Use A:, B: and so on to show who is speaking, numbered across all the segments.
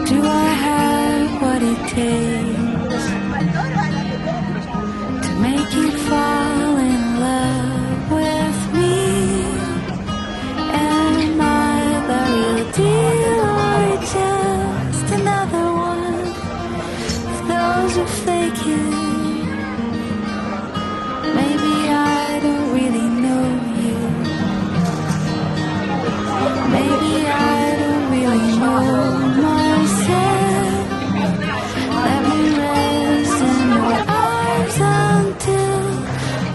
A: Do I have what it takes to make you fall in love with me? Am I the real deal or just another one of those who fake it? Maybe I don't really know you. Maybe I don't really know myself. Let me rest in your arms until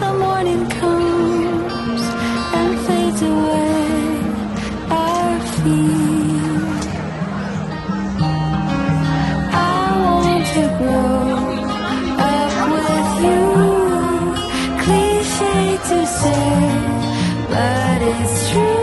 A: the morning comes and fades away our feet. I want to grow up with you. Cliche to say, but it's true.